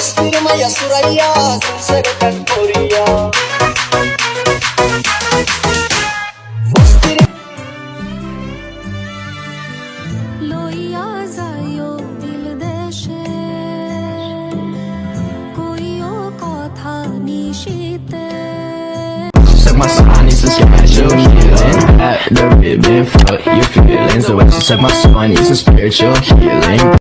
Bostir Maya Suraya Sarkan Korea Bostir Loiya jayo dil deshe koiyo kotha nishite Suck my soul, I need some spiritual healing. At the ribbon for your feelings. The way she suck my soul, I need some spiritual healing.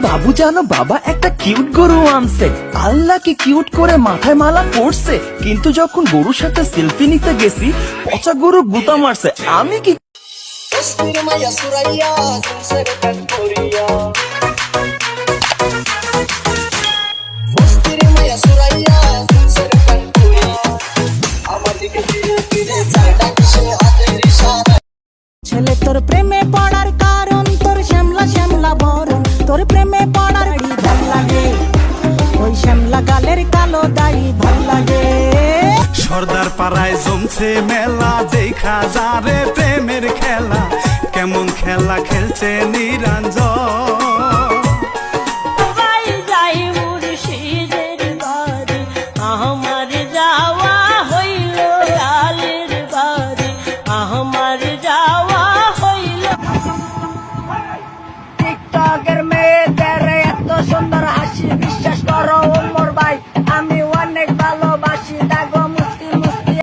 বাবু জানো বাবা একটা cute গরু আনছে আল্লাহ কি cute করে মাথায় মালা পড়ছে কিন্তু যখন গরুর সাথে সেলফি নিতে গেছি পচা গরু গুতা মারছে আমি কি Bostir Maya Suraya Sarkan Korea Bostir Maya Suraya Sarkan Korea Amar dike fire fire jada kishe hater ishara ছেলে তোর প্রেমে পড়ার কারণ তোর শ্যামলা শ্যামলা বরণ তোর প্রেমে পড়ার ভাল লাগে ওই শ্যামলা গালের কালো দাড়ি ভাল লাগে সর্দার পাড়ায় জমছে মেলা দেখা যারে প্রেমের খেলা কেমন খেলা খেলছে নিরঞ্জন আমার যাওয়া হইল লালের বাড়ি আমার যাওয়া হইল টিকটকের মেয়েদের এত সুন্দর হাসি বিশ্বাস করো ওমর ভাই আমি অনেক ভালোবাসি দাগো মুস্তি মুস্তি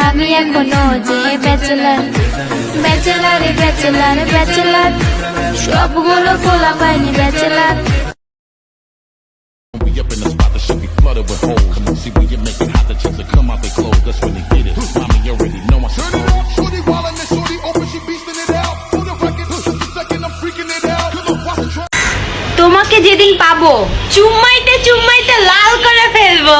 আমি এখনো যে ব্যাচেলার ব্যাচেলার ব্যাচেলার ব্যাচেলার সবগুলো খোলা পাইনি bachelor We up in the spot that should be flooded with holes. Come on, see when you make it hot, the chicks that come out they clothes. That's when they get it. Mommy already know I should. Turn it up, shorty wildin' and shorty open, she beastin' it out. For the record, just a second, I'm freaking it out. Cause I'm watching try. তোমাকে যেদিন পাবো চুম্মাইতে চুম্মাইতে লাল করে ফেলবো।